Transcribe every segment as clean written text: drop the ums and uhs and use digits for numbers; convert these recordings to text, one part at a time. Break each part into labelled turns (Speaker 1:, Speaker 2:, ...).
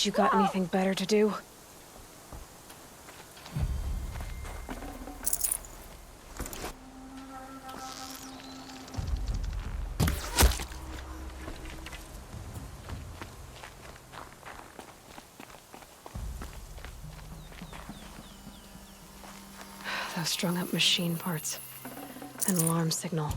Speaker 1: Guess you got anything better to do? Those strung-up machine parts. An alarm signal.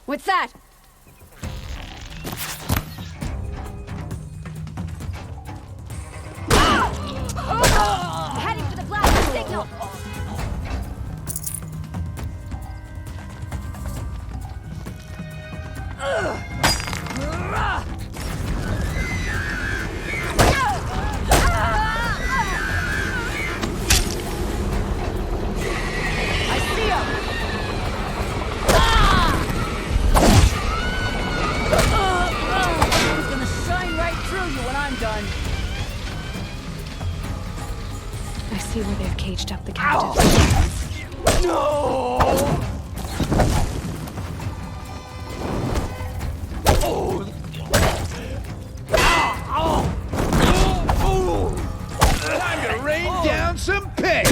Speaker 1: What's that? Heading for the blast signal! I see him! He's gonna shine right through you when I'm done. I see where they've caged up the captives.
Speaker 2: No! Time to rain down some pigs!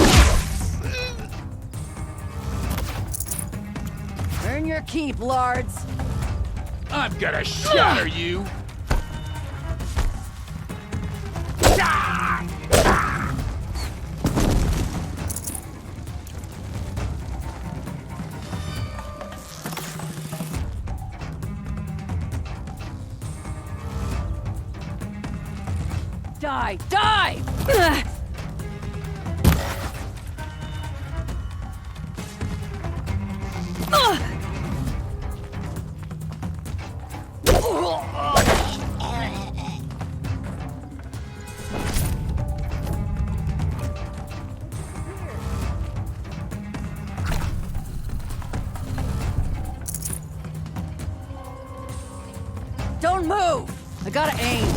Speaker 3: Earn your keep, lords.
Speaker 2: I'm gonna shatter you!
Speaker 3: Die! Die! Don't move! I gotta aim.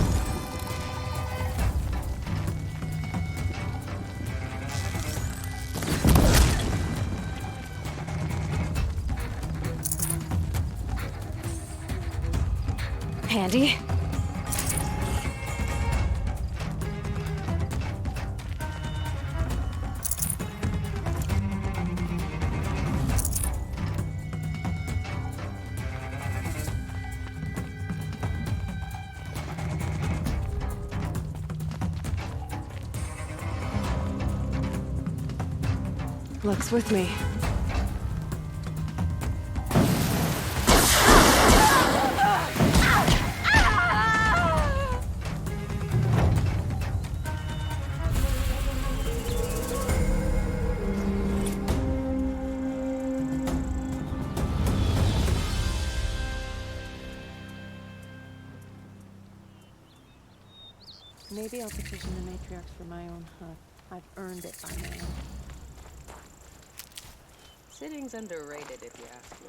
Speaker 1: Handy. Luck's with me.
Speaker 4: Maybe I'll petition the matriarchs for my own hut. I've earned it by now.
Speaker 5: Sitting's underrated, if you ask me.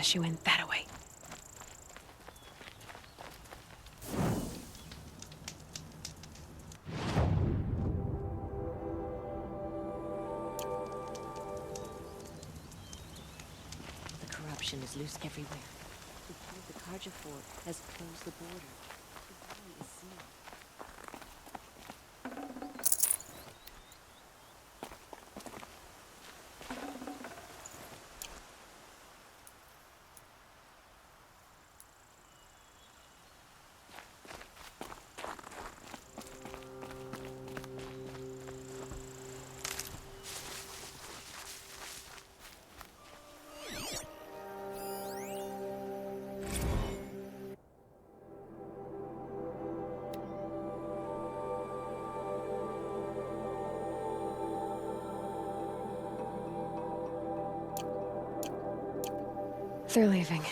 Speaker 1: She went that away.
Speaker 4: The corruption is loose everywhere. The Karja fort has closed the border. The valley is sealed.
Speaker 1: They're leaving.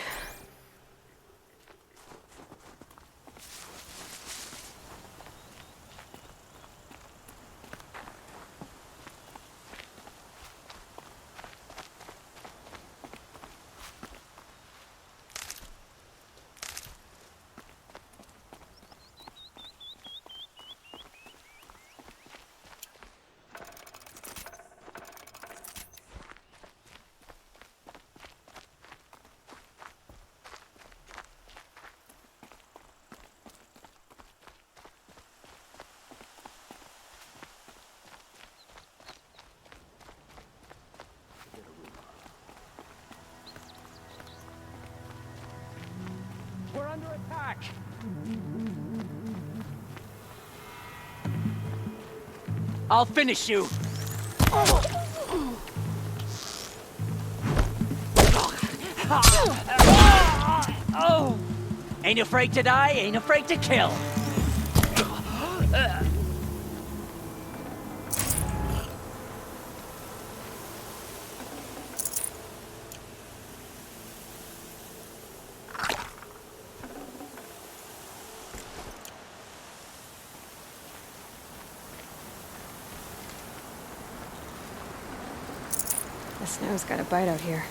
Speaker 6: We're under attack!
Speaker 3: I'll finish you! Ain't afraid to die, ain't afraid to kill!
Speaker 1: The snow's got a bite out here.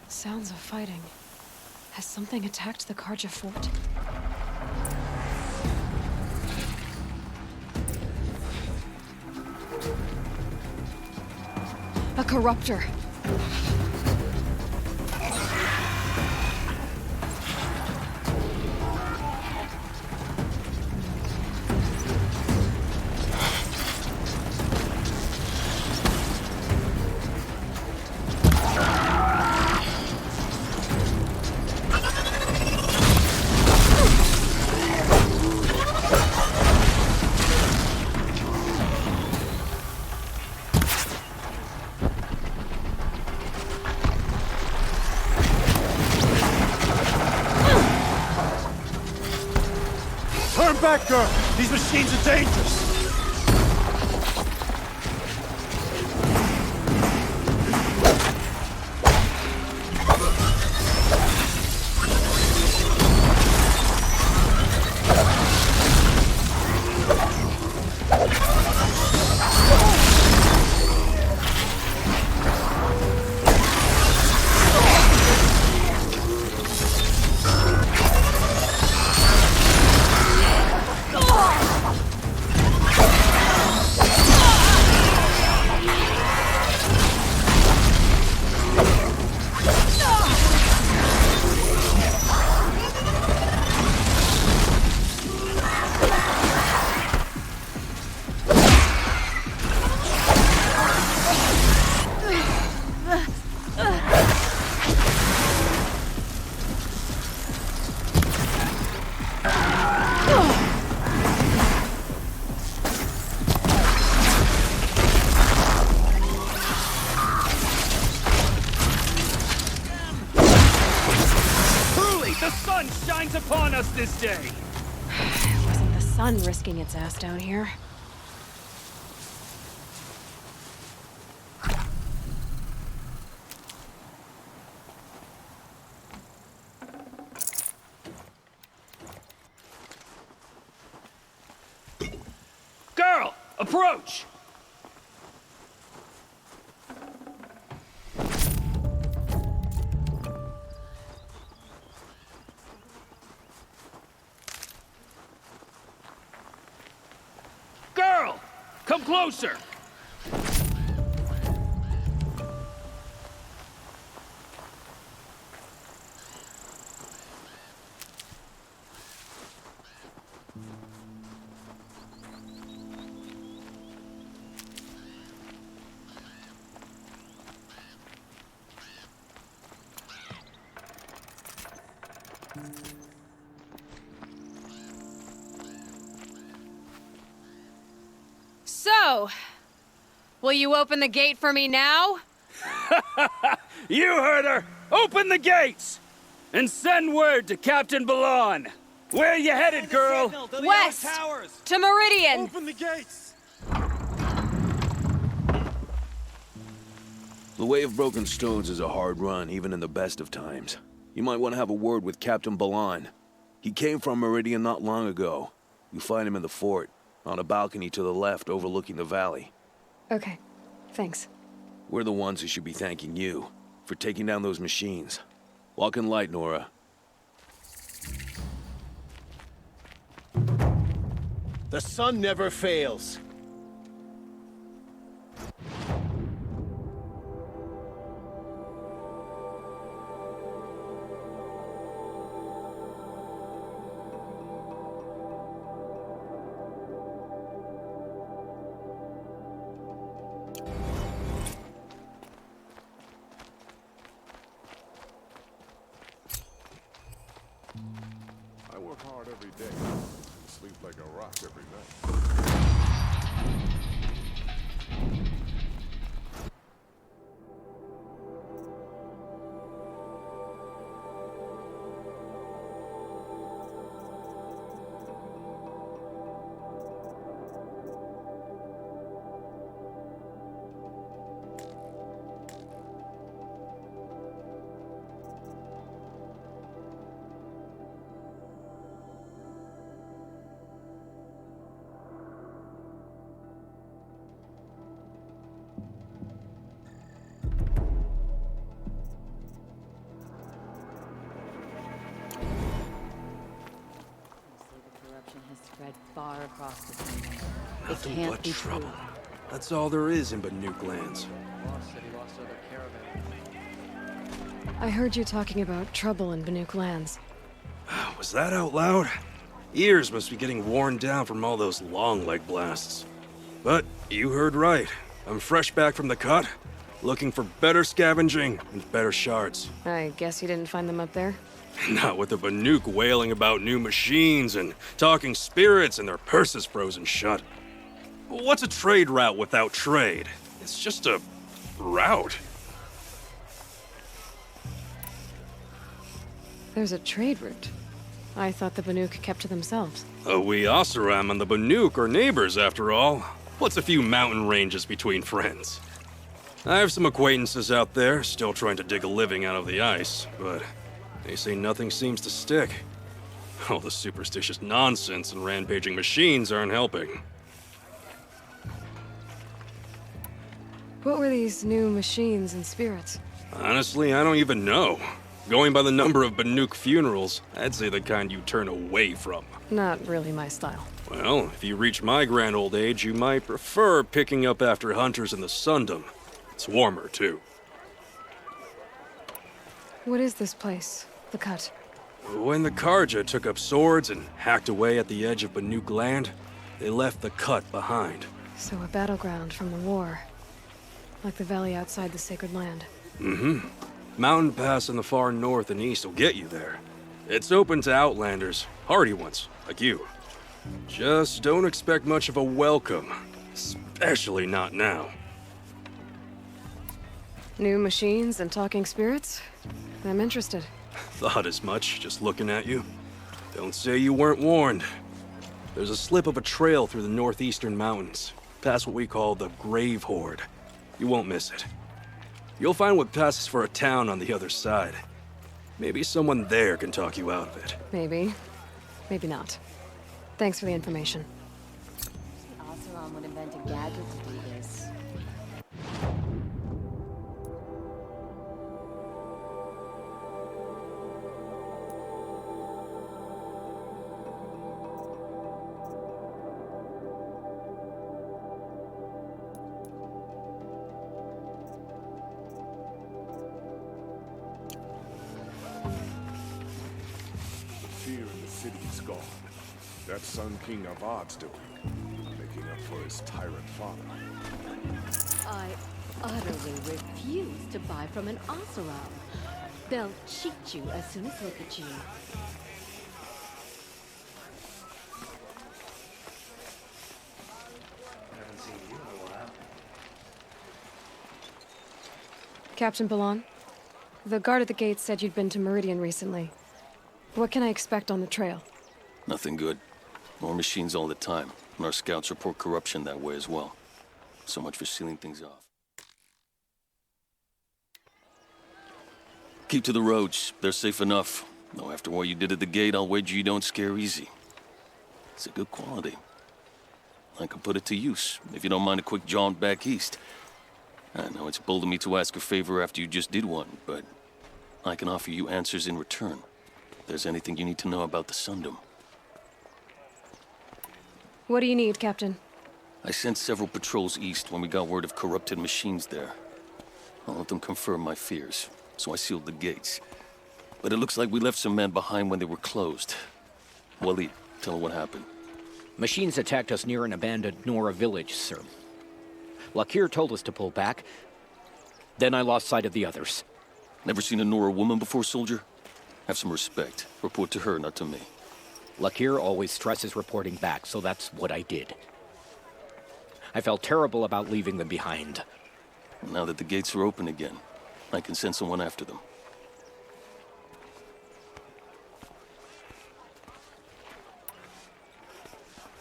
Speaker 1: Sounds of fighting. Has something attacked the Karja fort? A corruptor.
Speaker 6: Turn back, girl! These machines are dangerous!
Speaker 2: The sun shines upon us this day!
Speaker 1: It wasn't the sun risking its ass down here.
Speaker 2: Girl, approach! Girl, come closer!
Speaker 1: So, will you open the gate for me now?
Speaker 2: You heard her! Open the gates! And send word to Captain.¹ Where you headed, girl?
Speaker 1: West! To Meridian!
Speaker 6: Open the gates!
Speaker 7: The Way of Broken Stones is a hard run, even in the best of times. You might want to have a word with Captain.. He came from Meridian not long ago. You find him in the fort, on a balcony to the left overlooking the valley.
Speaker 1: Okay, thanks.
Speaker 7: We're the ones who should be thanking you for taking down those machines. Walk in light, Nora.
Speaker 8: The sun never fails.
Speaker 9: I work hard every day and sleep like a rock every night.
Speaker 4: Has spread far across the kingdom. It
Speaker 7: Nothing
Speaker 4: can't
Speaker 7: but
Speaker 4: be
Speaker 7: trouble.
Speaker 4: true.
Speaker 7: That's all there is in Banuk lands.
Speaker 1: I heard you talking about trouble in Banuk lands.
Speaker 10: Was that out loud? Ears must be getting worn down from all those long leg blasts. But you heard right. I'm fresh back from the cut, looking for better scavenging and better shards.
Speaker 1: I guess you didn't find them up there?
Speaker 10: Not with the Banuk wailing about new machines and talking spirits and their purses frozen shut. What's a trade route without trade? It's just a route.
Speaker 1: There's a trade route. I thought the Banuk kept to themselves.
Speaker 10: We Oseram and the Banuk are neighbors after all. What's a few mountain ranges between friends? I have some acquaintances out there still trying to dig a living out of the ice, but they say nothing seems to stick. All the superstitious nonsense and rampaging machines aren't helping.
Speaker 1: What were these new machines and spirits?
Speaker 10: Honestly, I don't even know. Going by the number of Banuk funerals, I'd say the kind you turn away from.
Speaker 1: Not really my style.
Speaker 10: Well, if you reach my grand old age, you might prefer picking up after hunters in the Sundom. It's warmer, too.
Speaker 1: What is this place? The Cut?
Speaker 10: When the Karja took up swords and hacked away at the edge of Banuk land, they left the Cut behind.
Speaker 1: So a battleground from the war. Like the valley outside the Sacred Land.
Speaker 10: Mm-hmm. Mountain Pass in the far north and east will get you there. It's open to outlanders, hardy ones, like you. Just don't expect much of a welcome, especially not now.
Speaker 1: New machines and talking spirits? I'm interested.
Speaker 10: Thought as much, just looking at you. Don't say you weren't warned. There's a slip of a trail through the northeastern mountains, past what we call the Grave Horde. You won't miss it. You'll find what passes for a town on the other side. Maybe someone there can talk you out of it.
Speaker 1: Maybe. Maybe not. Thanks for the information.
Speaker 4: Oseram would invent a gadget to do this.
Speaker 9: Fear in the city is gone. That Sun King Avad's doing, making up for his tyrant father.
Speaker 4: I utterly refuse to buy from an Oseram. They'll cheat you as soon as look at you.
Speaker 11: I haven't seen
Speaker 1: Captain Balan, the guard at the gate said you'd been to Meridian recently. What can I expect on the trail?
Speaker 11: Nothing good. More machines all the time, and our scouts report corruption that way as well. So much for sealing things off. Keep to the roads. They're safe enough. Though after what you did at the gate, I'll wager you don't scare easy. It's a good quality. I could put it to use, if you don't mind a quick jaunt back east. I know it's bold of me to ask a favor after you just did one, but I can offer you answers in return. If there's anything you need to know about the Sundom.
Speaker 1: What do you need, Captain?
Speaker 11: I sent several patrols east when we got word of corrupted machines there. All of them confirmed my fears, so I sealed the gates. But it looks like we left some men behind when they were closed. Waleed, tell her what happened.
Speaker 12: Machines attacked us near an abandoned Nora village, sir. Lakir told us to pull back. Then I lost sight of the others.
Speaker 11: Never seen a Nora woman before, soldier? Have some respect. Report to her, not to me.
Speaker 12: Lakir always stresses reporting back, so that's what I did. I felt terrible about leaving them behind.
Speaker 11: Now that the gates are open again, I can send someone after them.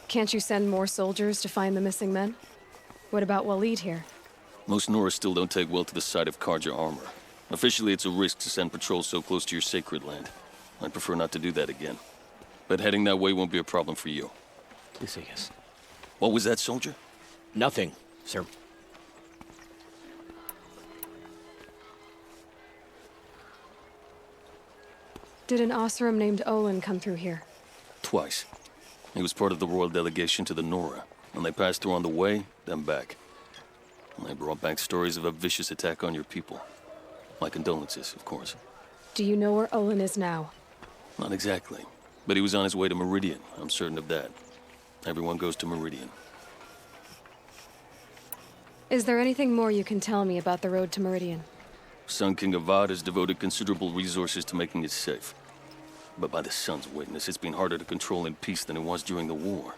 Speaker 1: Can't you send more soldiers to find the missing men? What about Waleed here?
Speaker 11: Most Nora still don't take well to the sight of Karja armor. Officially, it's a risk to send patrols so close to your sacred land. I'd prefer not to do that again. But heading that way won't be a problem for you.
Speaker 12: Please say yes.
Speaker 11: What was that, soldier?
Speaker 12: Nothing, sir.
Speaker 1: Did an Oseram named Olin come through here?
Speaker 11: Twice. He was part of the royal delegation to the Nora, and they passed through on the way, then back. And they brought back stories of a vicious attack on your people. My condolences, of course.
Speaker 1: Do you know where Olin is now?
Speaker 11: Not exactly, but he was on his way to Meridian, I'm certain of that. Everyone goes to Meridian.
Speaker 1: Is there anything more you can tell me about the road to Meridian?
Speaker 11: Sun King Avad has devoted considerable resources to making it safe. But by the sun's witness, it's been harder to control in peace than it was during the war.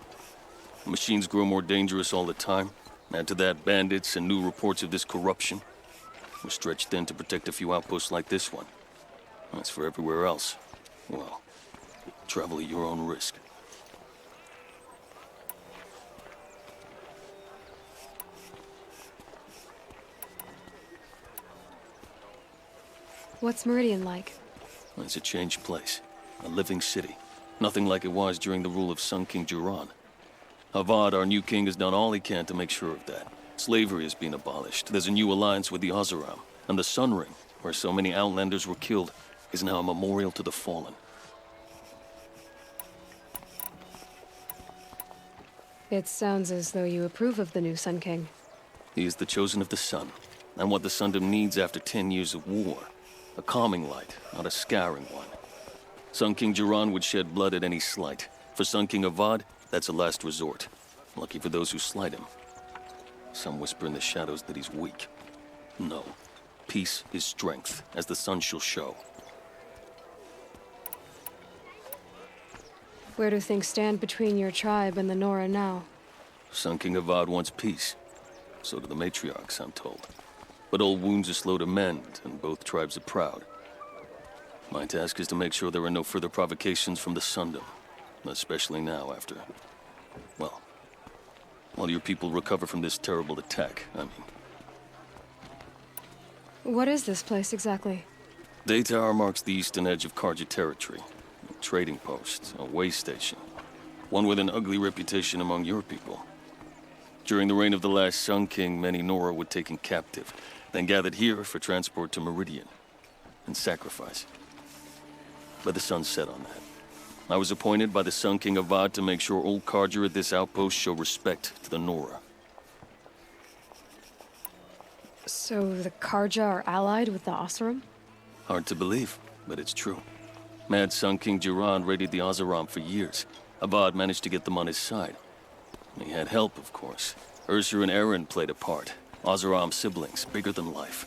Speaker 11: The machines grow more dangerous all the time. Add to that bandits and new reports of this corruption. We're stretched thin to protect a few outposts like this one. As for everywhere else, well, travel at your own risk.
Speaker 1: What's Meridian like?
Speaker 11: It's a changed place. A living city. Nothing like it was during the rule of Sun King Jiran. Avad, our new king, has done all he can to make sure of that. Slavery has been abolished. There's a new alliance with the Oseram. And the Sun Ring, where so many Outlanders were killed, is now a memorial to the fallen.
Speaker 1: It sounds as though you approve of the new Sun King.
Speaker 11: He is the chosen of the sun, and what the Sundom needs after 10 years of war. A calming light, not a scouring one. Sun King Jiran would shed blood at any slight. For Sun King Avad, that's a last resort. Lucky for those who slight him. Some whisper in the shadows that he's weak. No. Peace is strength, as the sun shall show.
Speaker 1: Where do things stand between your tribe and the Nora now?
Speaker 11: Sun King Avad wants peace. So do the matriarchs, I'm told. But old wounds are slow to mend, and both tribes are proud. My task is to make sure there are no further provocations from the Sundom. Especially now after... well, while your people recover from this terrible attack, I mean.
Speaker 1: What is this place exactly?
Speaker 11: Daytower marks the eastern edge of Karja territory. A trading post, a way station. One with an ugly reputation among your people. During the reign of the last Sun King, many Nora were taken captive, then gathered here for transport to Meridian, and sacrifice. But the sun set on that. I was appointed by the Sun King Avad to make sure old Karja at this outpost show respect to the Nora.
Speaker 1: So the Karja are allied with the Oseram?
Speaker 11: Hard to believe, but it's true. Mad Sun King Jiran raided the Oseram for years. Avad managed to get them on his side. He had help, of course. Ursur and Eren played a part. Oseram siblings, bigger than life.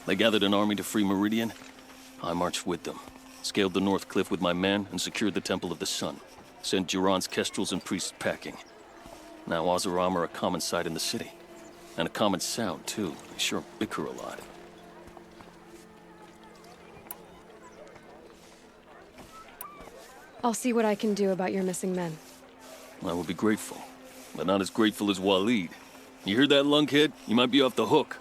Speaker 11: They gathered an army to free Meridian. I marched with them. Scaled the North Cliff with my men and secured the Temple of the Sun. Sent Jiran's kestrels and priests packing. Now Oseram are a common sight in the city. And a common sound, too. They sure bicker a lot.
Speaker 1: I'll see what I can do about your missing men.
Speaker 11: I will be grateful, but not as grateful as Waleed. You heard that, lunkhead? You might be off the hook.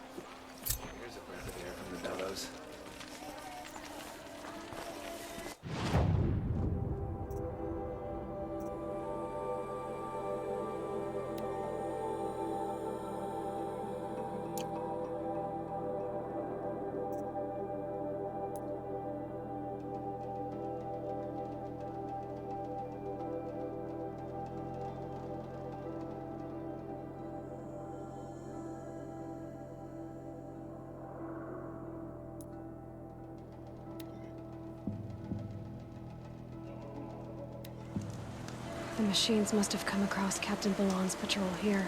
Speaker 13: Here's a breath of air from the bellows.
Speaker 1: The machines must have come across Captain Balon's patrol here.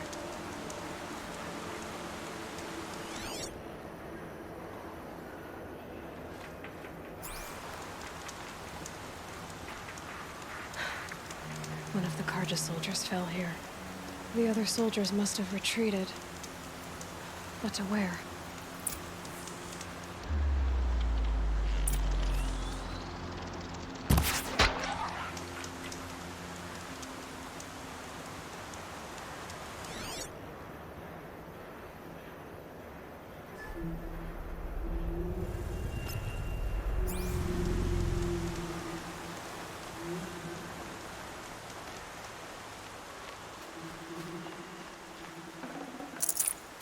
Speaker 1: One of the Karja soldiers fell here. The other soldiers must have retreated. But to where?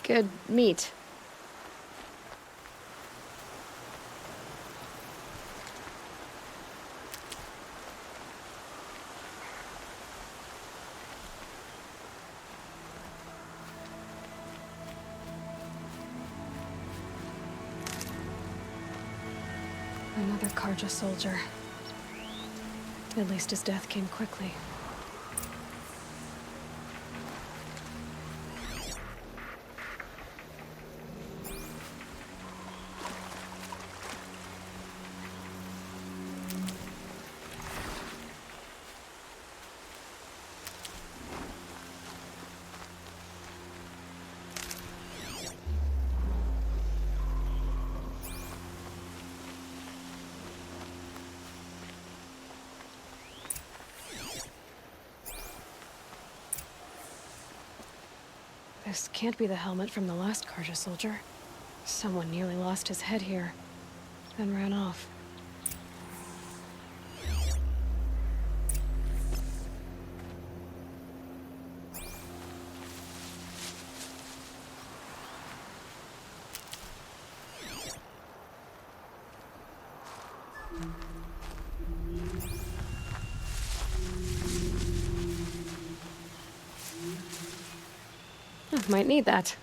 Speaker 1: Good meat. Another Karja soldier. At least his death came quickly. This can't be the helmet from the last Karja soldier. Someone nearly lost his head here, then ran off. Might need that.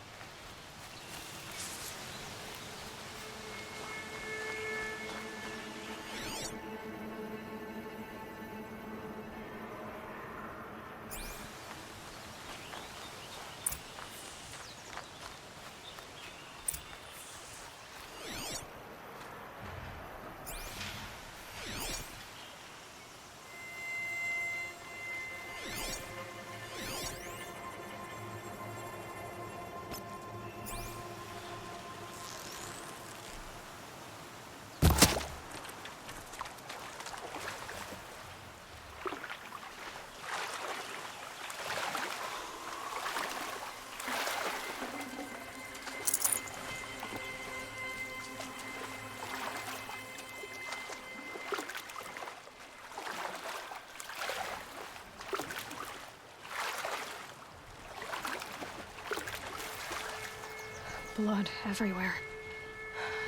Speaker 1: Blood everywhere.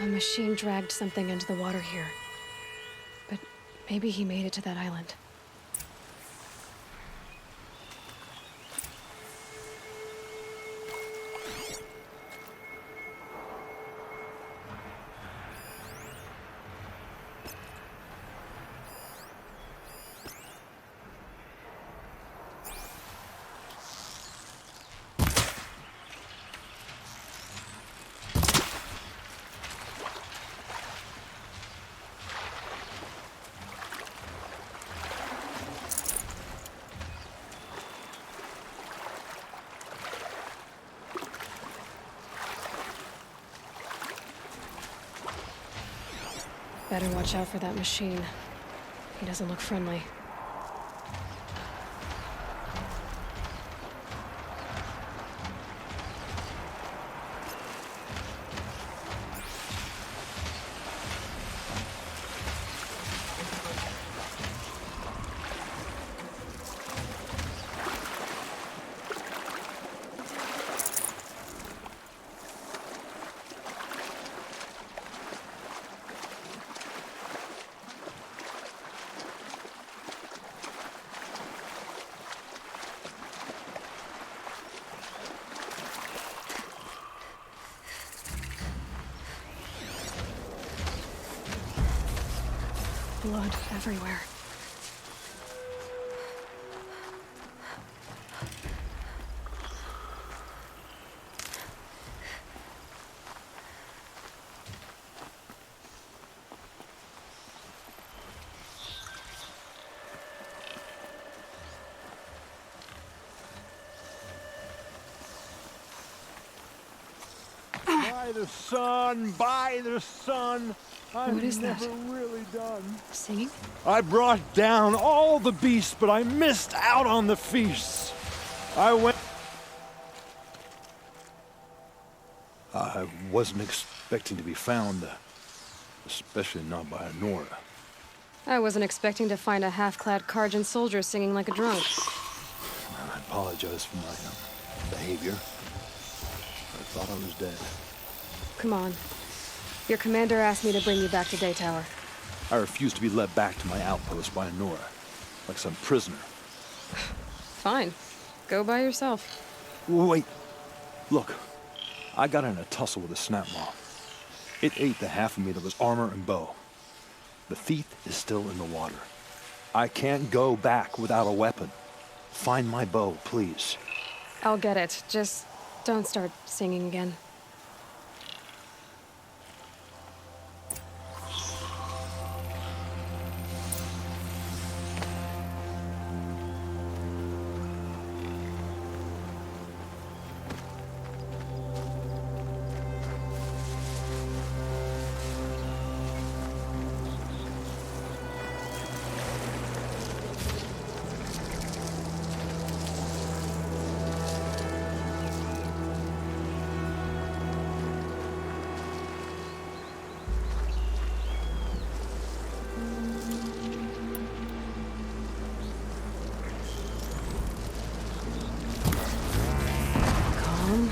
Speaker 1: A machine dragged something into the water here. But maybe he made it to that island. Better watch out for that machine. He doesn't look friendly. Blood everywhere.
Speaker 6: By the sun, I'm
Speaker 1: What is
Speaker 6: never
Speaker 1: that?
Speaker 6: really done.
Speaker 1: Singing?
Speaker 6: I brought down all the beasts, but I missed out on the feasts. I wasn't expecting to be found, especially not by Nora.
Speaker 1: I wasn't expecting to find a half-clad Karjan soldier singing like a drunk.
Speaker 6: I apologize for my behavior. I thought I was dead.
Speaker 1: Come on. Your commander asked me to bring you back to Day Tower.
Speaker 6: I refused to be led back to my outpost by Nora, like some prisoner.
Speaker 1: Fine. Go by yourself.
Speaker 6: Wait. Look. I got in a tussle with a snapmaw. It ate the half of me that was armor and bow. The thief is still in the water. I can't go back without a weapon. Find my bow, please.
Speaker 1: I'll get it. Just don't start singing again. Calm.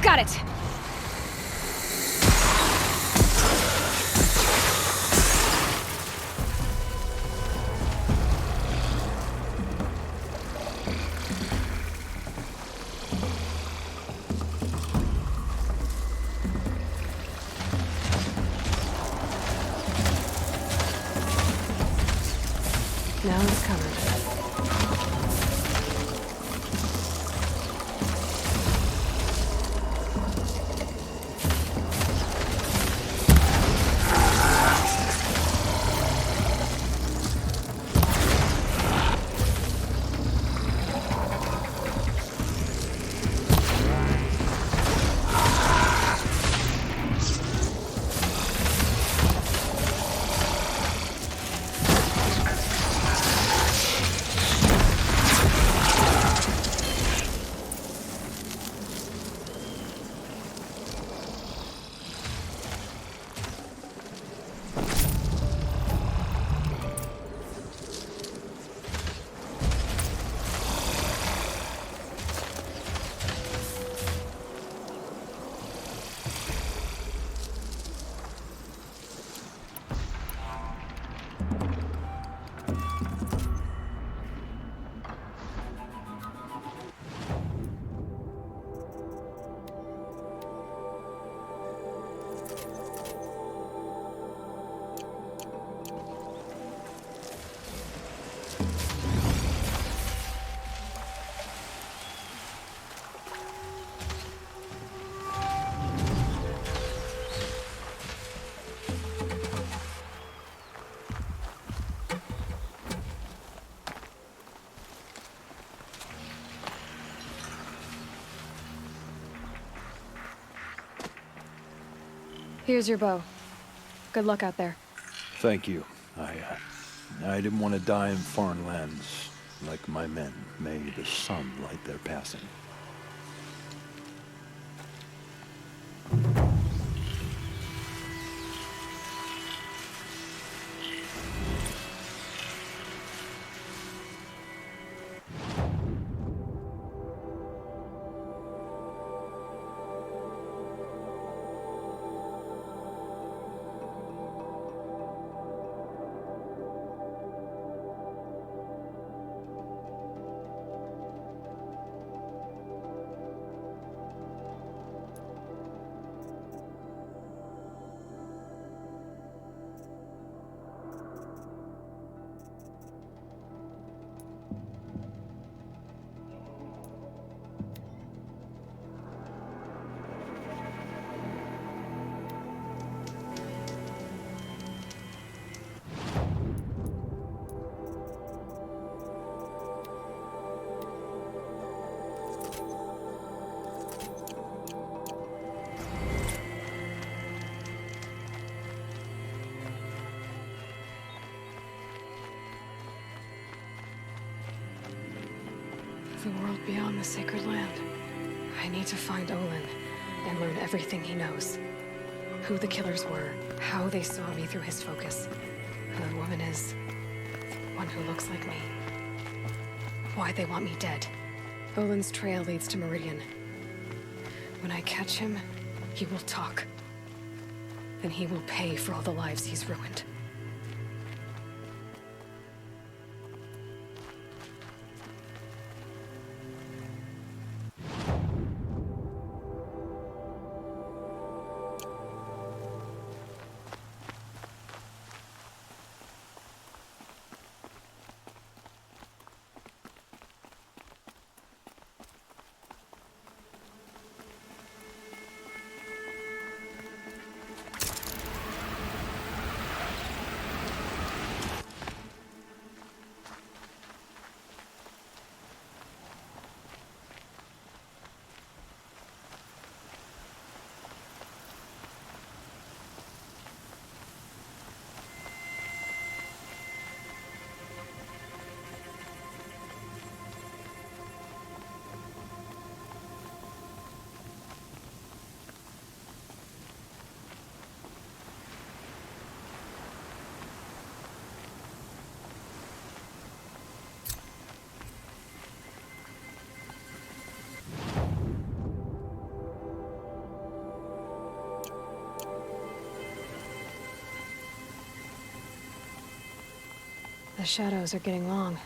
Speaker 1: Got it! Now it's covered. Here's your bow. Good luck out there.
Speaker 6: Thank you. I didn't want to die in foreign lands like my men. May the sun light their passing.
Speaker 1: the world beyond the sacred land. I need to find Olin and learn everything he knows. Who the killers were, how they saw me through his focus. Who the woman is, one who looks like me. Why they want me dead. Olin's trail leads to Meridian. When I catch him, he will talk. Then he will pay for all the lives he's ruined. The shadows are getting long.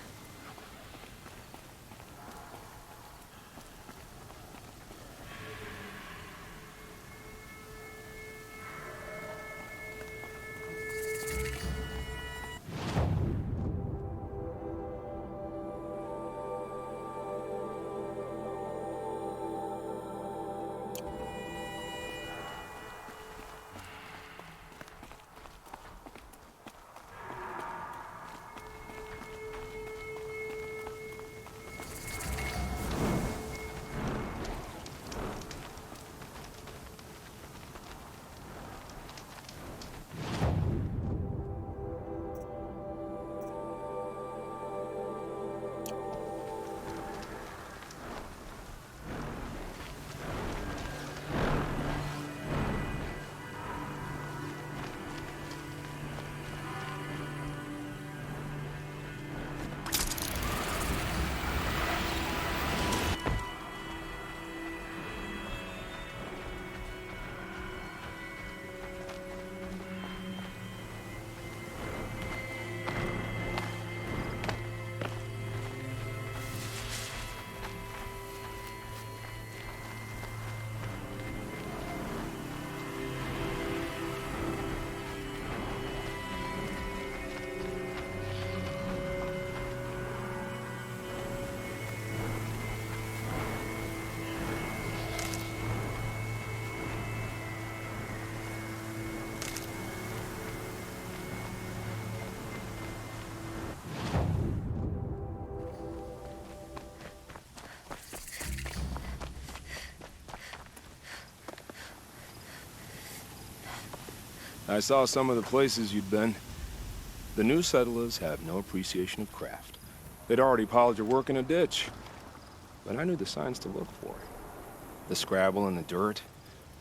Speaker 6: I saw some of the places you'd been. The new settlers have no appreciation of craft. They'd already piled your work in a ditch. But I knew the signs to look for. The scrabble in the dirt,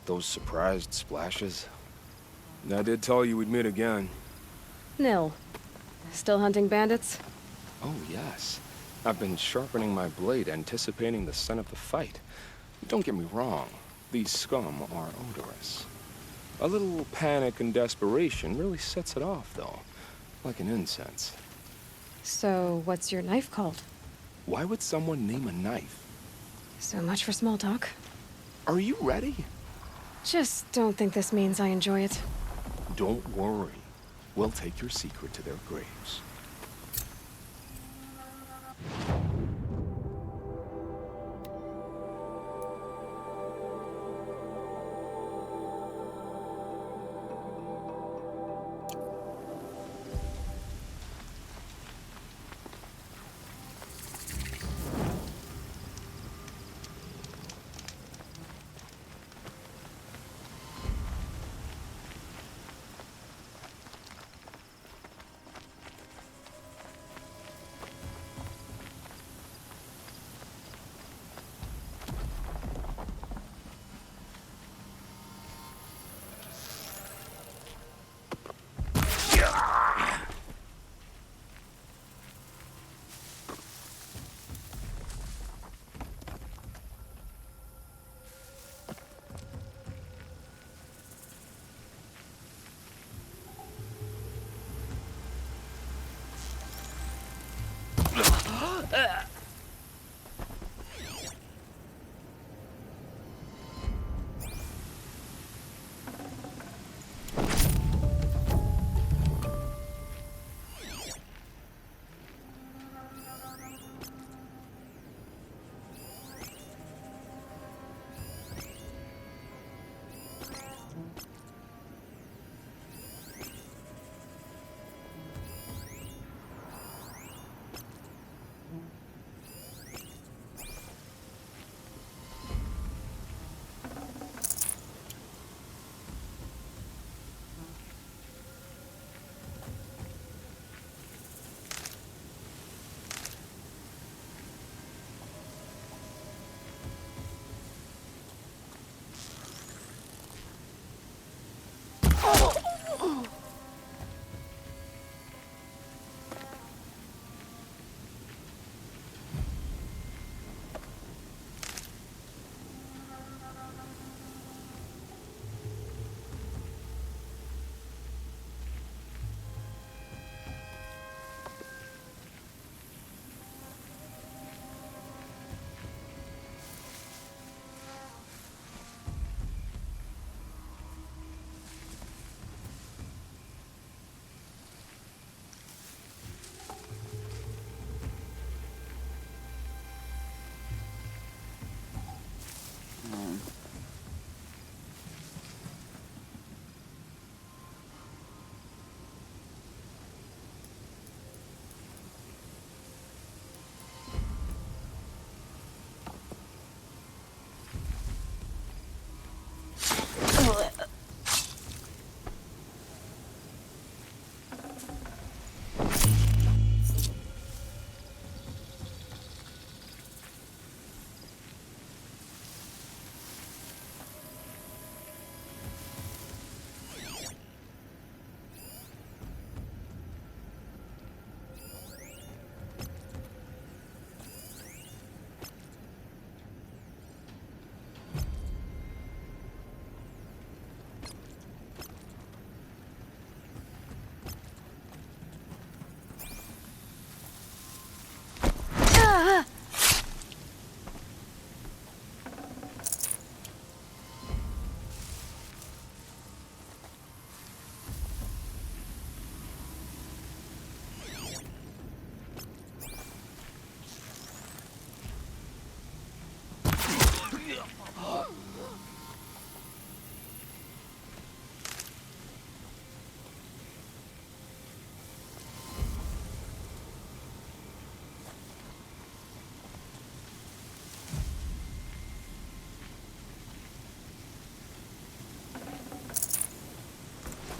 Speaker 6: those surprised splashes. And I did tell you we'd meet again.
Speaker 1: Nil. Still hunting bandits?
Speaker 6: Oh, yes. I've been sharpening my blade, anticipating the scent of the fight. Don't get me wrong. These scum are odorous. A little panic and desperation really sets it off, though. Like an incense.
Speaker 1: So, what's your knife called?
Speaker 6: Why would someone name a knife?
Speaker 1: So much for small talk.
Speaker 6: Are you ready?
Speaker 1: Just don't think this means I enjoy it.
Speaker 6: Don't worry. We'll take your secret to their graves.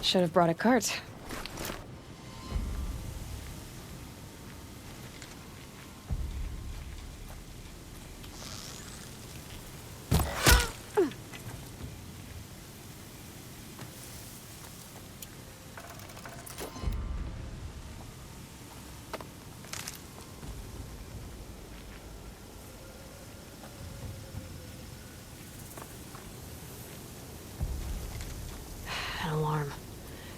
Speaker 1: Should have brought a cart. An alarm.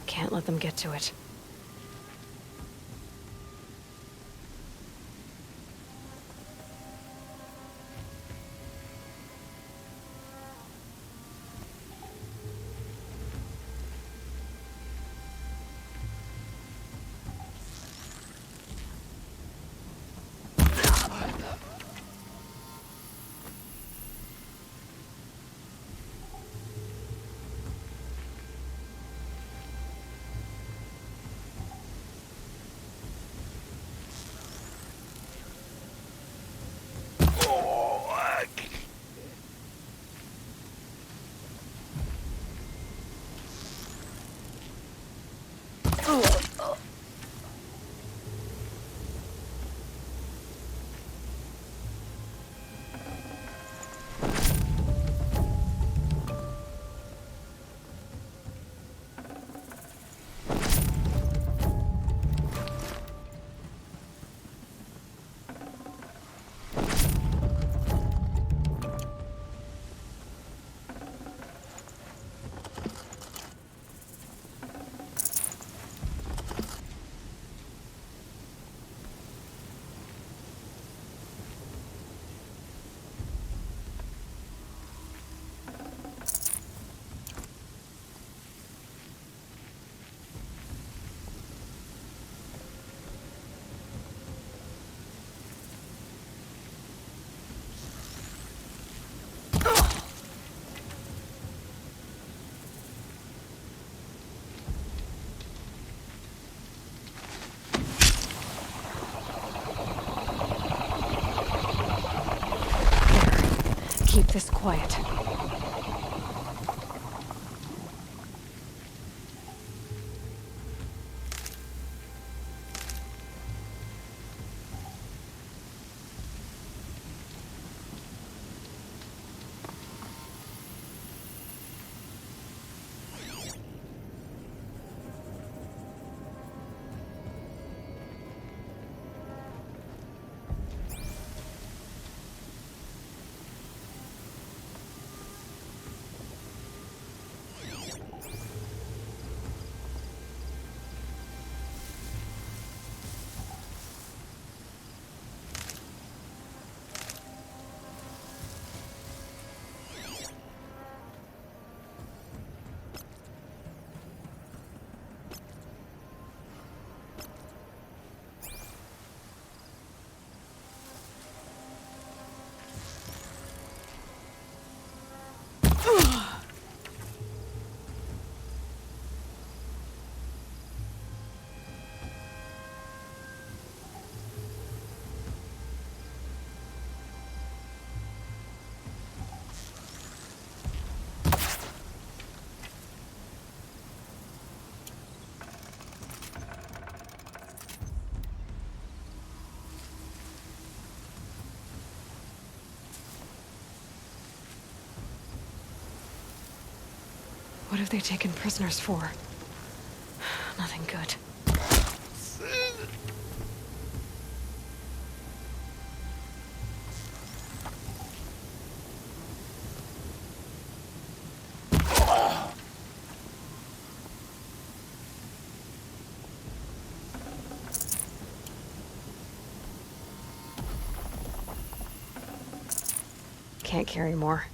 Speaker 1: Can't let them get to it. quiet. What have they taken prisoners for? Nothing good. Can't carry more.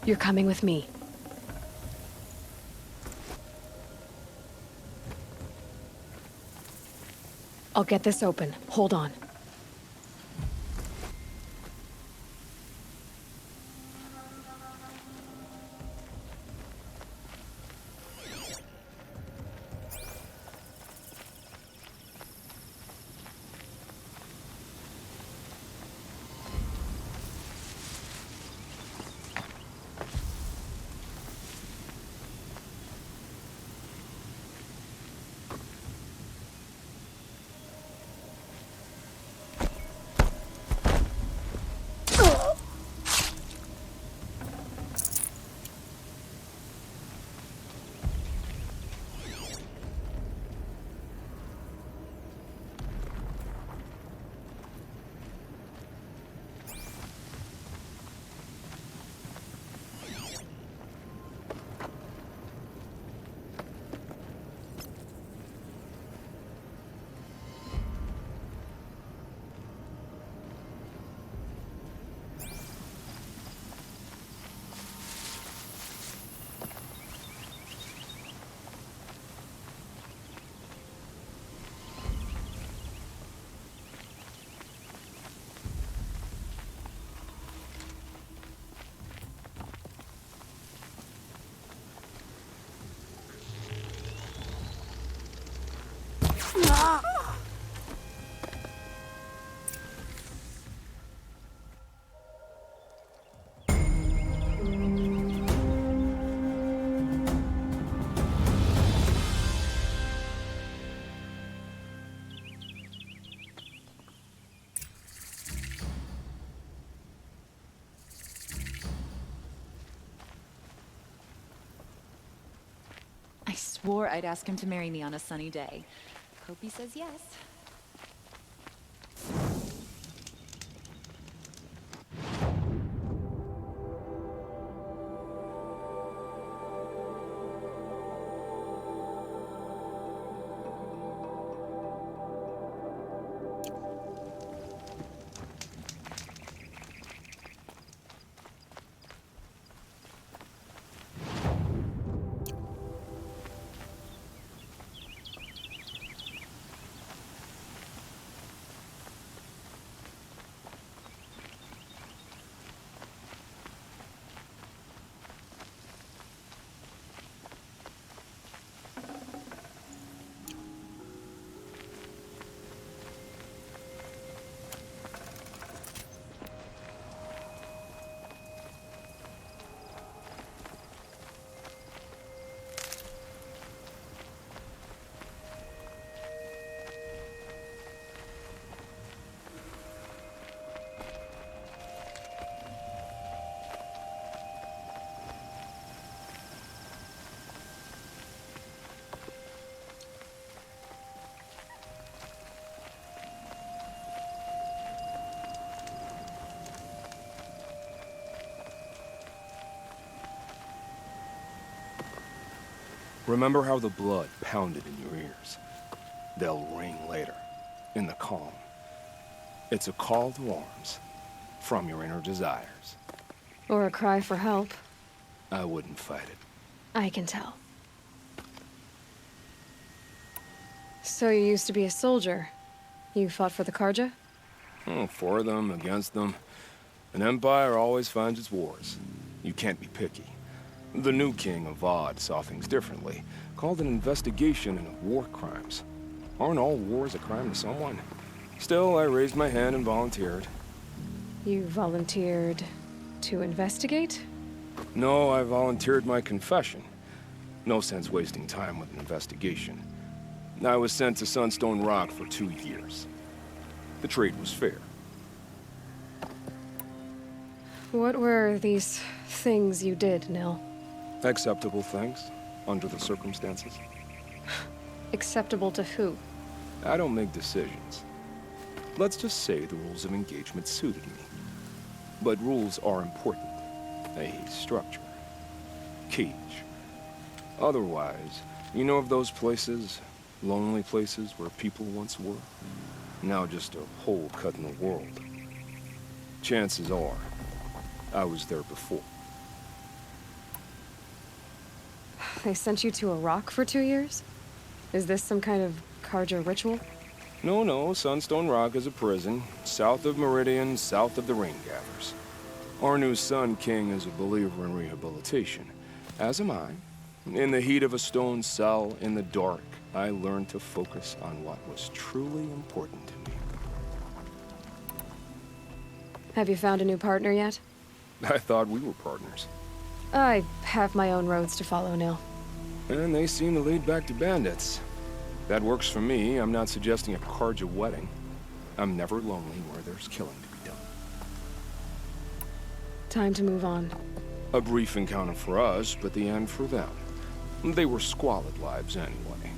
Speaker 1: You're coming with me. I'll get this open. Hold on.
Speaker 14: I swore I'd ask him to marry me on a sunny day. Hope he says yes.
Speaker 15: Remember how the blood pounded in your ears. They'll ring later, in the calm. It's a call to arms, from your inner desires.
Speaker 1: Or a cry for help.
Speaker 15: I wouldn't fight it.
Speaker 1: I can tell. So you used to be a soldier. You fought for the Karja?
Speaker 15: For them, against them. An empire always finds its wars. You can't be picky. The new king of Odd saw things differently. Called an investigation into war crimes. Aren't all wars a crime to someone? Still, I raised my hand and volunteered.
Speaker 1: You volunteered to investigate?
Speaker 15: No, I volunteered my confession. No sense wasting time with an investigation. I was sent to Sunstone Rock for 2 years. The trade was fair.
Speaker 1: What were these things you did, Nil?
Speaker 15: Acceptable things, under the circumstances.
Speaker 1: Acceptable to who?
Speaker 15: I don't make decisions. Let's just say the rules of engagement suited me. But rules are important. A structure. Cage. Otherwise, you know of those places, lonely places where people once were? Now just a hole cut in the world. Chances are, I was there before.
Speaker 1: They sent you to a rock for 2 years? Is this some kind of Karja ritual?
Speaker 15: No, Sunstone Rock is a prison, south of Meridian, south of the Rain Gathers. Our new Sun King is a believer in rehabilitation, as am I. In the heat of a stone cell, in the dark, I learned to focus on what was truly important to me.
Speaker 1: Have you found a new partner yet?
Speaker 15: I thought we were partners.
Speaker 1: I have my own roads to follow, Nil.
Speaker 15: And they seem to lead back to bandits. That works for me. I'm not suggesting a Karja wedding. I'm never lonely where there's killing to be done.
Speaker 1: Time to move on.
Speaker 15: A brief encounter for us, but the end for them. They were squalid lives anyway.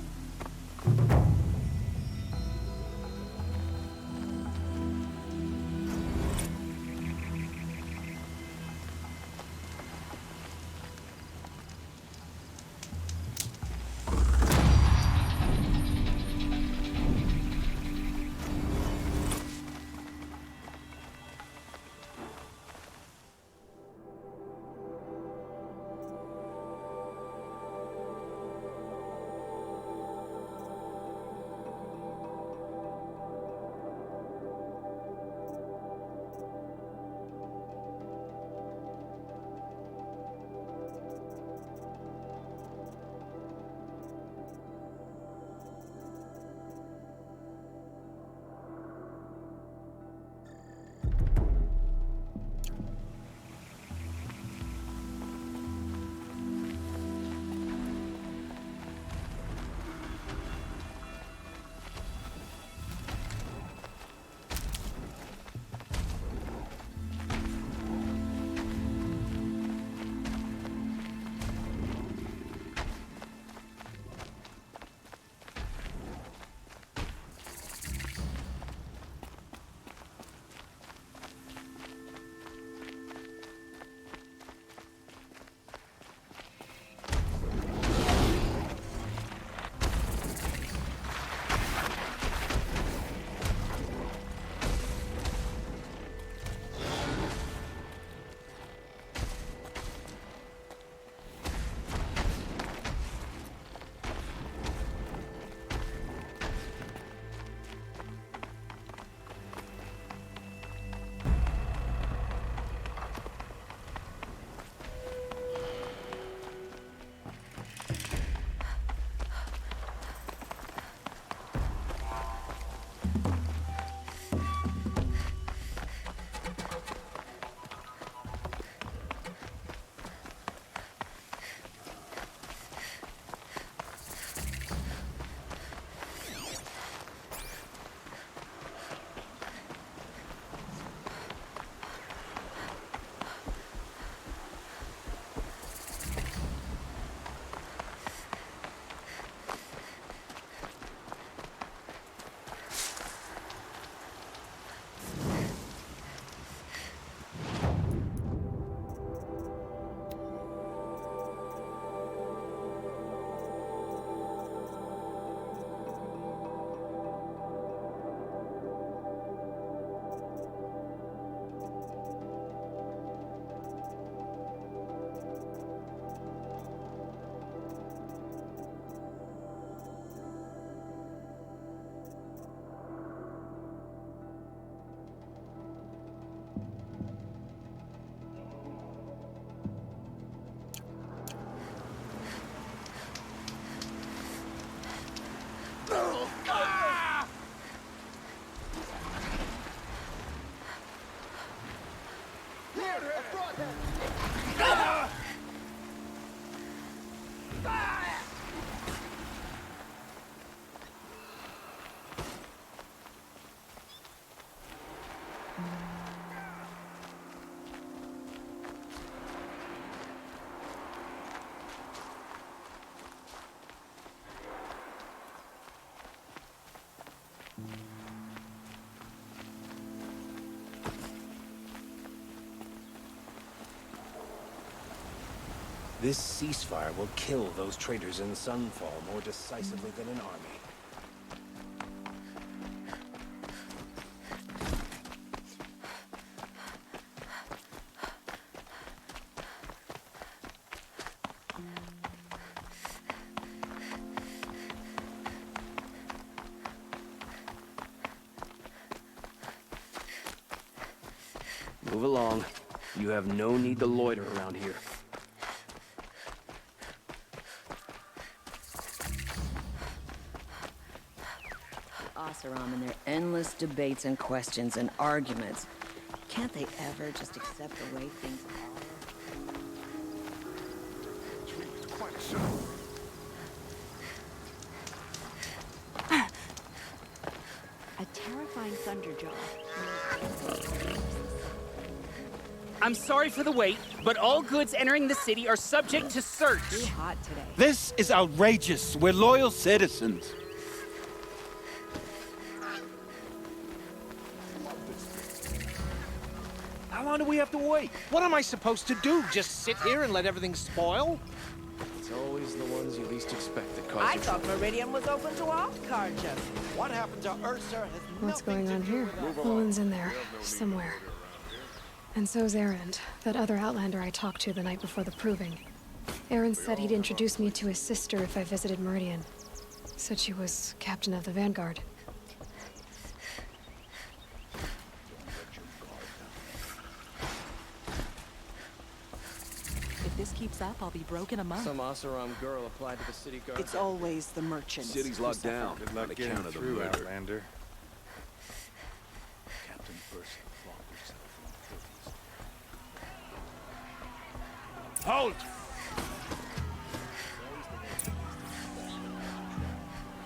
Speaker 8: This ceasefire will kill those traitors in Sunfall more decisively than an army.
Speaker 2: Move along. You have no need to loiter around here.
Speaker 4: Fearsome and their endless debates and questions and arguments. Can't they ever just accept the way things are? A terrifying thunderjaw.
Speaker 2: I'm sorry for the wait, but all goods entering the city are subject to search.
Speaker 4: Too hot today.
Speaker 16: This is outrageous. We're loyal citizens.
Speaker 8: How long do we have to wait? What am I supposed to do? Just sit here and let everything spoil? It's always the ones you least expect that cause
Speaker 3: I thought Meridian was open to all Carja. What happened to Ursa has
Speaker 1: What's going on here? Owen's in there, somewhere. And so's Erend, that other Outlander I talked to the night before the proving. Erend said he'd introduce me to his sister if I visited Meridian. Said she was captain of the Vanguard.
Speaker 3: If this keeps up, I'll be broke in a month.
Speaker 8: Some Oseram girl applied to the city guard.
Speaker 3: It's always the merchants.
Speaker 7: City's locked down.
Speaker 9: Good luck getting through, Outlander.
Speaker 7: Captain Ursa locked herself in
Speaker 9: Halt!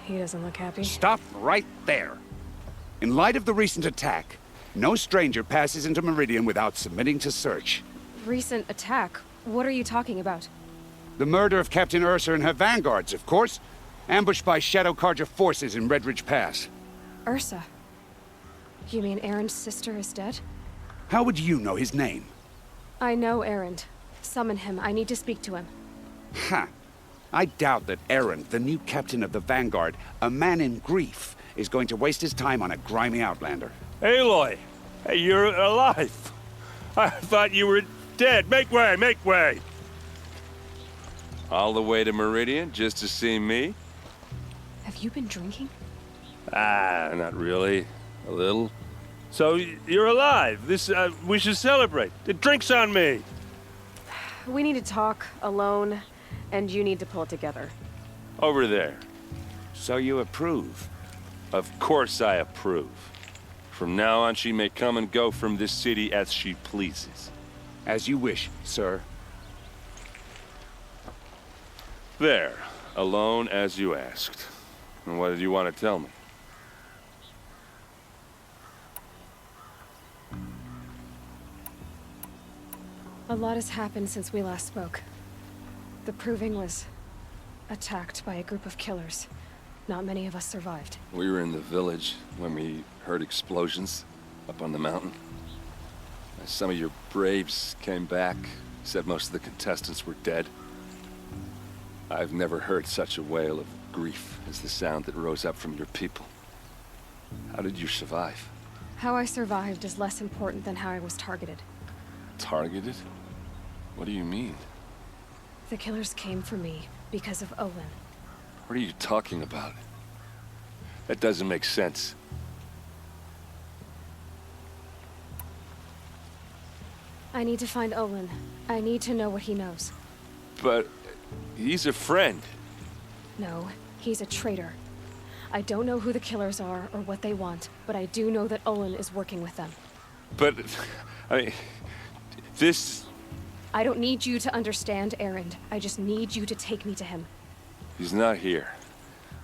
Speaker 1: He doesn't look happy.
Speaker 17: Stop right there. In light of the recent attack, no stranger passes into Meridian without submitting to search.
Speaker 1: Recent attack? What are you talking about?
Speaker 17: The murder of Captain Ursa and her vanguards, of course. Ambushed by Shadow Carja forces in Redridge Pass.
Speaker 1: Ursa? You mean Erend's sister is dead?
Speaker 17: How would you know his name?
Speaker 1: I know Erend. Summon him. I need to speak to him.
Speaker 17: Ha! I doubt that Erend, the new captain of the Vanguard, a man in grief, is going to waste his time on a grimy Outlander.
Speaker 18: Aloy! Hey, you're alive! I thought you were dead. Make way, make way!
Speaker 19: All the way to Meridian just to see me?
Speaker 1: Have you been drinking?
Speaker 19: Ah, not really. A little.
Speaker 18: So, you're alive. We should celebrate. The drink's on me.
Speaker 5: We need to talk, alone, and you need to pull it together.
Speaker 19: Over there.
Speaker 17: So you approve?
Speaker 19: Of course I approve. From now on, she may come and go from this city as she pleases.
Speaker 17: As you wish, sir.
Speaker 19: There. Alone as you asked. And what did you want to tell me?
Speaker 1: A lot has happened since we last spoke. The proving was attacked by a group of killers. Not many of us survived.
Speaker 19: We were in the village when we heard explosions up on the mountain. Some of your braves came back, said most of the contestants were dead. I've never heard such a wail of grief as the sound that rose up from your people. How did you survive?
Speaker 1: How I survived is less important than how I was targeted.
Speaker 19: Targeted? What do you mean?
Speaker 1: The killers came for me because of Olin.
Speaker 19: What are you talking about? That doesn't make sense.
Speaker 1: I need to find Olin. I need to know what he knows.
Speaker 19: But he's a friend.
Speaker 1: No, he's a traitor. I don't know who the killers are or what they want, but I do know that Olin is working with them.
Speaker 19: But, I mean, this
Speaker 5: I don't need you to understand Erend. I just need you to take me to him.
Speaker 19: He's not here.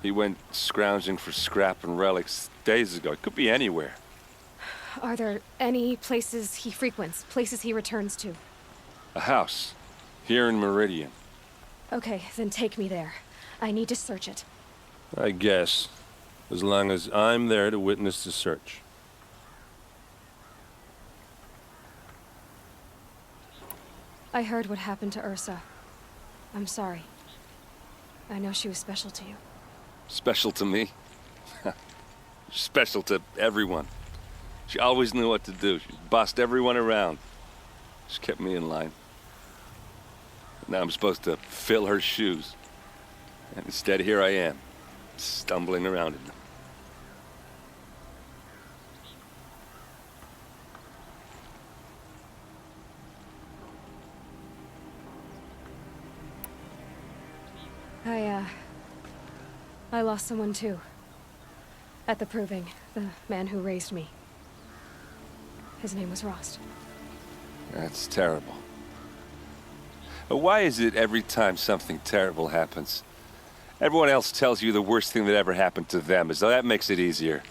Speaker 19: He went scrounging for scrap and relics days ago. It could be anywhere.
Speaker 5: Are there any places he frequents? Places he returns to?
Speaker 19: A house. Here in Meridian.
Speaker 5: Okay, then take me there. I need to search it.
Speaker 19: I guess. As long as I'm there to witness the search.
Speaker 5: I heard what happened to Ursa. I'm sorry. I know she was special to you.
Speaker 19: Special to me? Special to everyone. She always knew what to do. She bossed everyone around. She kept me in line. Now I'm supposed to fill her shoes. And instead, here I am, stumbling around in them.
Speaker 5: I lost someone too. At the Proving, the man who raised me. His name was Rost.
Speaker 19: That's terrible. Why is it every time something terrible happens, everyone else tells you the worst thing that ever happened to them, as though that makes it easier?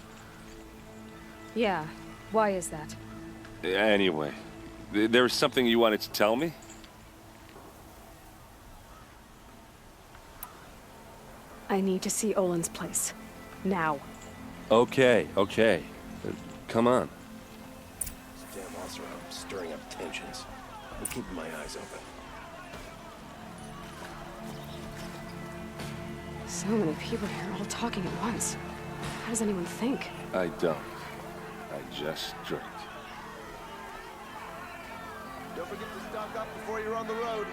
Speaker 5: Yeah, why is that?
Speaker 19: Anyway, there was something you wanted to tell me?
Speaker 5: I need to see Olin's place. Now.
Speaker 19: Okay. Come on.
Speaker 10: This damn officer, I'm stirring up tensions. I'm keeping my eyes open.
Speaker 5: So many people here, all talking at once. How does anyone think?
Speaker 19: I don't. I just drink.
Speaker 3: Don't forget to stock up before you're on the road.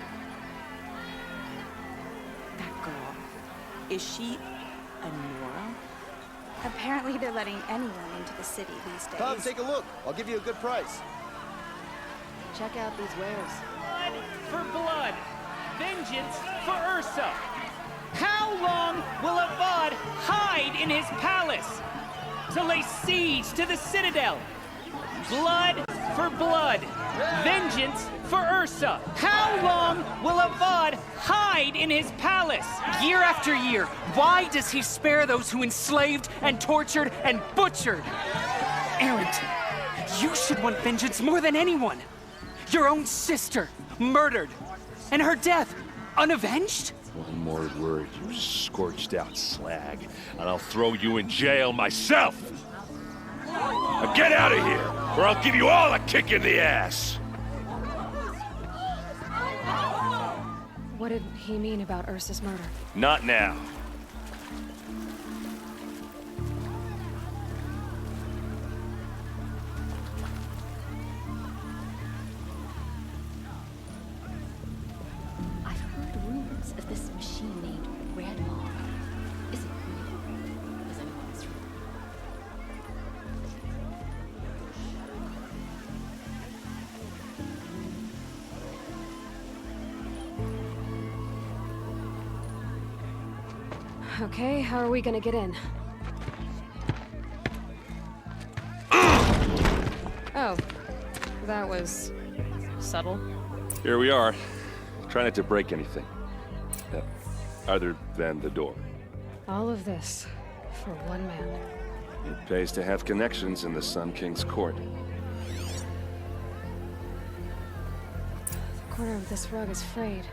Speaker 20: That girl. Is she a Nora?
Speaker 21: Apparently they're letting anyone into the city these days.
Speaker 3: Come, take a look. I'll give you a good price.
Speaker 4: Check out these wares.
Speaker 22: Blood for blood. Vengeance for Ursa. How long will Avad hide in his palace? To lay siege to the citadel. Blood for blood. Vengeance for Ursa. How long will Avad hide in his palace? Year after year, why does he spare those who enslaved and tortured and butchered? Erend, you should want vengeance more than anyone. Your own sister, murdered, and her death, unavenged?
Speaker 7: One more word, you scorched out slag, and I'll throw you in jail myself! Now get out of here, or I'll give you all a kick in the ass!
Speaker 5: What did he mean about Ursa's murder?
Speaker 7: Not now.
Speaker 4: I've heard rumors of this machine named Grandma. Is it real? Does anyone else real?
Speaker 5: Okay, how are we gonna get in? Oh, that was subtle.
Speaker 19: Here we are. Try not to break anything. Other than the door.
Speaker 5: All of this for one man.
Speaker 19: It pays to have connections in the Sun King's court.
Speaker 5: The corner of this rug is frayed,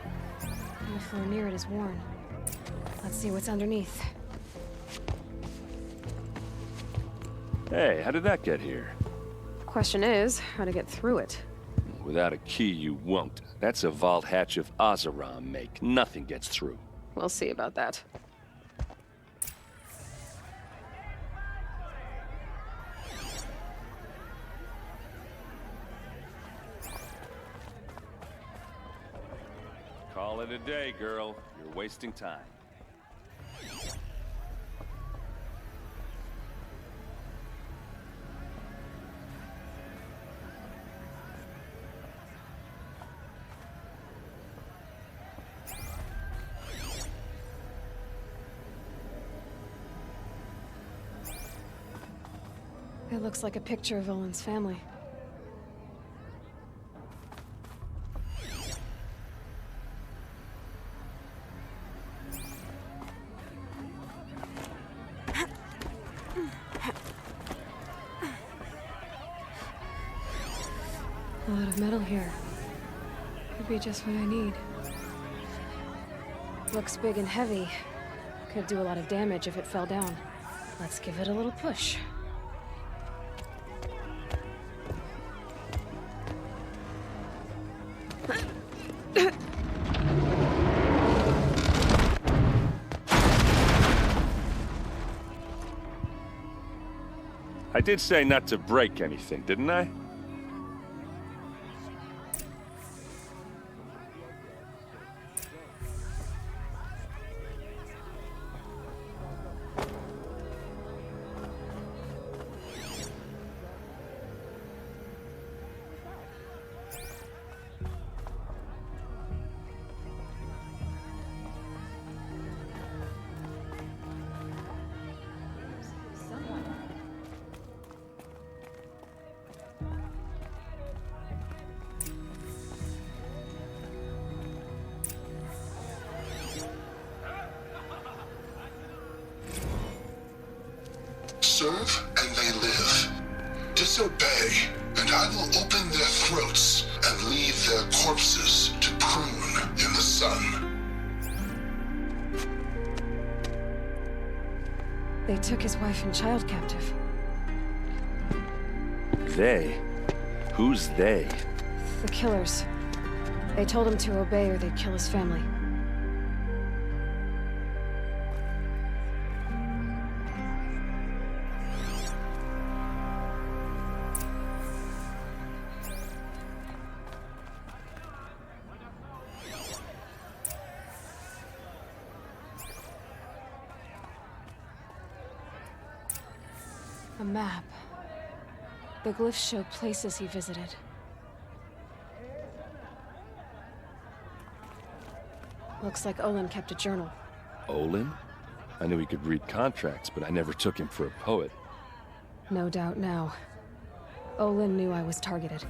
Speaker 5: and the floor near it is worn. Let's see what's underneath.
Speaker 19: Hey, how did that get here?
Speaker 5: Question is, how to get through it.
Speaker 19: Without a key, you won't. That's a vault hatch of Oseram make. Nothing gets through.
Speaker 5: We'll see about that.
Speaker 19: Call it a day, girl. You're wasting time.
Speaker 5: It looks like a picture of Olin's family. lot of metal here. Could be just what I need. Looks big and heavy. Could do a lot of damage if it fell down. Let's give it a little push.
Speaker 18: I did say not to break anything, didn't I?
Speaker 11: Serve and they live. Disobey, and I will open their throats and leave their corpses to prune in the sun.
Speaker 5: They took his wife and child captive.
Speaker 18: They? Who's they?
Speaker 5: The killers. They told him to obey or they'd kill his family. A map. The glyphs show places he visited. Looks like Olin kept a journal.
Speaker 19: Olin? I knew he could read contracts, but I never took him for a poet.
Speaker 5: No doubt now. Olin knew I was targeted.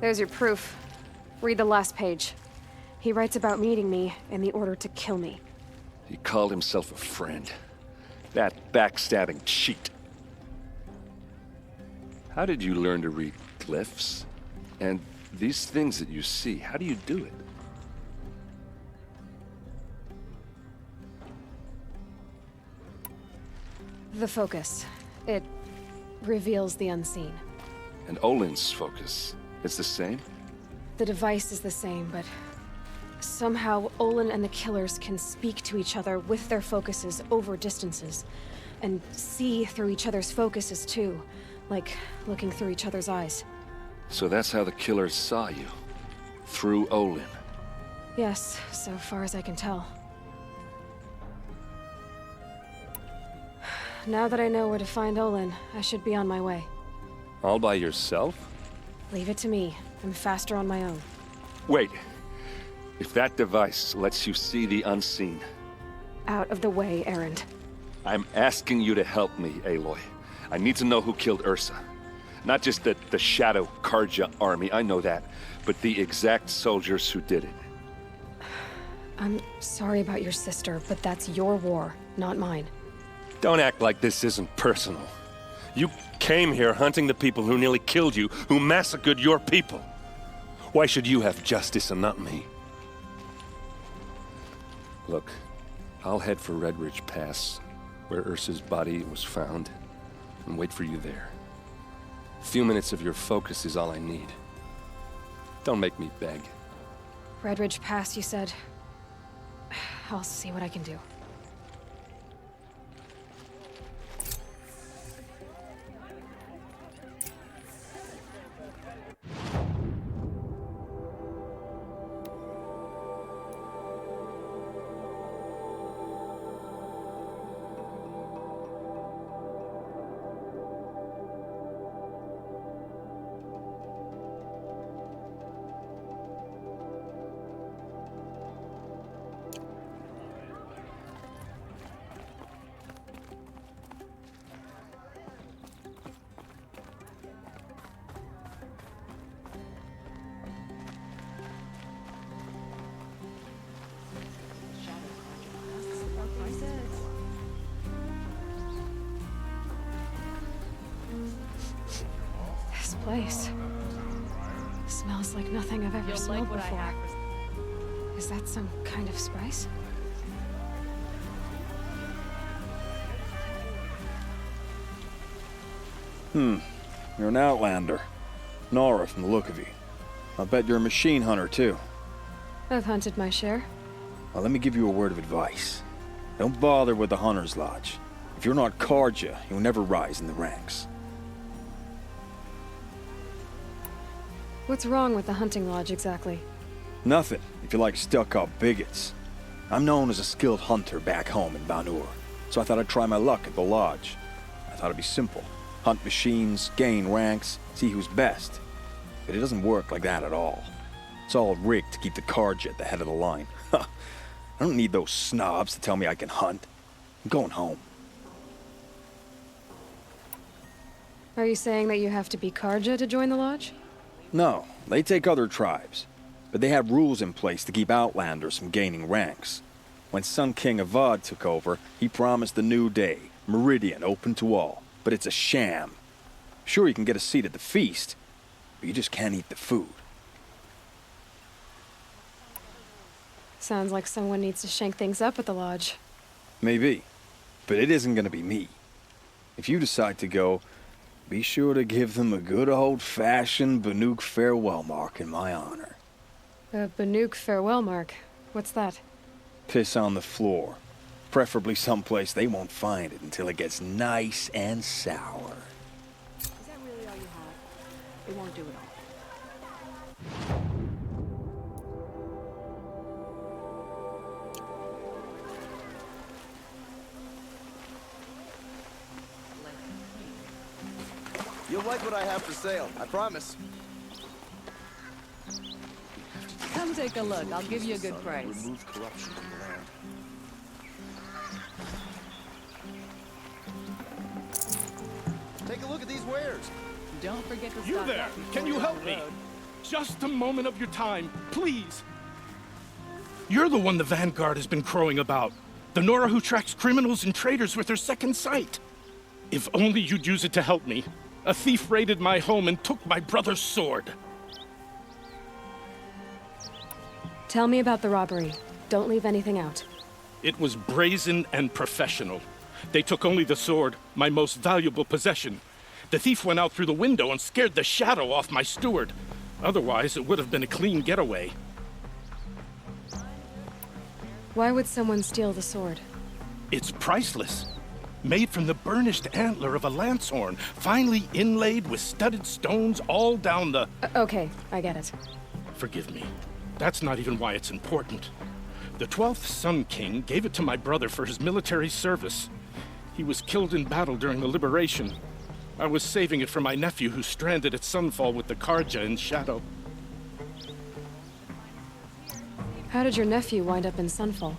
Speaker 5: There's your proof. Read the last page. He writes about meeting me in the order to kill me.
Speaker 19: He called himself a friend. That backstabbing cheat. How did you learn to read glyphs? And these things that you see, how do you do it?
Speaker 5: The focus. It reveals the unseen.
Speaker 19: And Olin's focus, it's the same?
Speaker 5: The device is the same, but somehow Olin and the killers can speak to each other with their focuses over distances, and see through each other's focuses too, like looking through each other's eyes.
Speaker 19: So that's how the killers saw you? Through Olin?
Speaker 5: Yes, so far as I can tell. Now that I know where to find Olin, I should be on my way.
Speaker 19: All by yourself?
Speaker 5: Leave it to me. I'm faster on my own.
Speaker 19: Wait. If that device lets you see the unseen...
Speaker 5: Out of the way, Erend.
Speaker 19: I'm asking you to help me, Aloy. I need to know who killed Ursa. Not just the Shadow Karja army, I know that, but the exact soldiers who did it.
Speaker 5: I'm sorry about your sister, but that's your war, not mine.
Speaker 18: Don't act like this isn't personal. You came here hunting the people who nearly killed you, who massacred your people. Why should you have justice and not me?
Speaker 19: Look, I'll head for Red Ridge Pass, where Ursa's body was found, and wait for you there. A few minutes of your focus is all I need. Don't make me beg.
Speaker 5: Redridge Pass, you said. I'll see what I can do. This place smells like nothing I've ever smelled before. Is that some kind of spice?
Speaker 12: You're an outlander. Nora from the look of you. I'll bet you're a machine hunter, too.
Speaker 5: I've hunted my share.
Speaker 12: Well, let me give you a word of advice. Don't bother with the Hunter's Lodge. If you're not Karja, you'll never rise in the ranks.
Speaker 5: What's wrong with the hunting lodge, exactly?
Speaker 12: Nothing, if you like stuck-up bigots. I'm known as a skilled hunter back home in Banur, so I thought I'd try my luck at the lodge. I thought it'd be simple. Hunt machines, gain ranks, see who's best. But it doesn't work like that at all. It's all rigged to keep the Karja at the head of the line. I don't need those snobs to tell me I can hunt. I'm going home.
Speaker 5: Are you saying that you have to be Karja to join the lodge?
Speaker 12: No, they take other tribes. But they have rules in place to keep outlanders from gaining ranks. When Sun King Avad took over, he promised a new day, Meridian open to all. But it's a sham. Sure, you can get a seat at the feast, but you just can't eat the food.
Speaker 5: Sounds like someone needs to shank things up at the lodge.
Speaker 12: Maybe, but it isn't gonna be me. If you decide to go, be sure to give them a good old-fashioned Banuk farewell mark in my honor.
Speaker 5: A Banuk farewell mark? What's that?
Speaker 12: Piss on the floor. Preferably someplace they won't find it until it gets nice and sour.
Speaker 20: Is that really all you have? It won't do it all.
Speaker 13: You'll like what I have for sale, I promise.
Speaker 14: Come take a look. I'll give you a good price.
Speaker 9: Remove corruption from the land.
Speaker 13: Take a look at these wares.
Speaker 14: Don't forget to
Speaker 8: You
Speaker 14: stock
Speaker 8: there!
Speaker 14: up before
Speaker 8: Can you
Speaker 14: you're
Speaker 8: help
Speaker 14: on the
Speaker 8: me?
Speaker 14: road.
Speaker 8: Just a moment of your time, please. You're the one the Vanguard has been crowing about. The Nora who tracks criminals and traitors with her second sight. If only you'd use it to help me. A thief raided my home and took my brother's sword.
Speaker 5: Tell me about the robbery. Don't leave anything out.
Speaker 8: It was brazen and professional. They took only the sword, my most valuable possession. The thief went out through the window and scared the shadow off my steward. Otherwise, it would have been a clean getaway.
Speaker 5: Why would someone steal the sword?
Speaker 8: It's priceless. Made from the burnished antler of a lancehorn, finely inlaid with studded stones all down the...
Speaker 5: Okay, I get it.
Speaker 8: Forgive me. That's not even why it's important. The 12th Sun King gave it to my brother for his military service. He was killed in battle during the Liberation. I was saving it for my nephew who's stranded at Sunfall with the Karja in Shadow.
Speaker 5: How did your nephew wind up in Sunfall?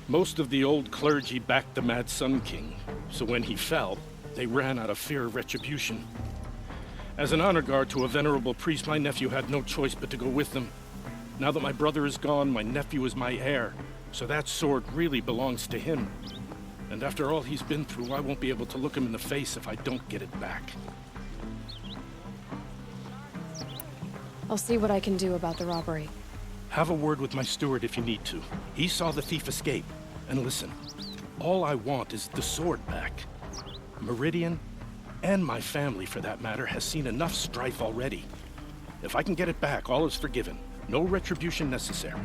Speaker 8: Most of the old clergy backed the Mad Sun King, so when he fell, they ran out of fear of retribution. As an honor guard to a venerable priest, my nephew had no choice but to go with them. Now that my brother is gone, my nephew is my heir, so that sword really belongs to him. And after all he's been through, I won't be able to look him in the face if I don't get it back.
Speaker 5: I'll see what I can do about the robbery.
Speaker 8: Have a word with my steward if you need to. He saw the thief escape. And listen, all I want is the sword back. Meridian and my family for that matter, has seen enough strife already. If I can get it back, all is forgiven. No retribution necessary.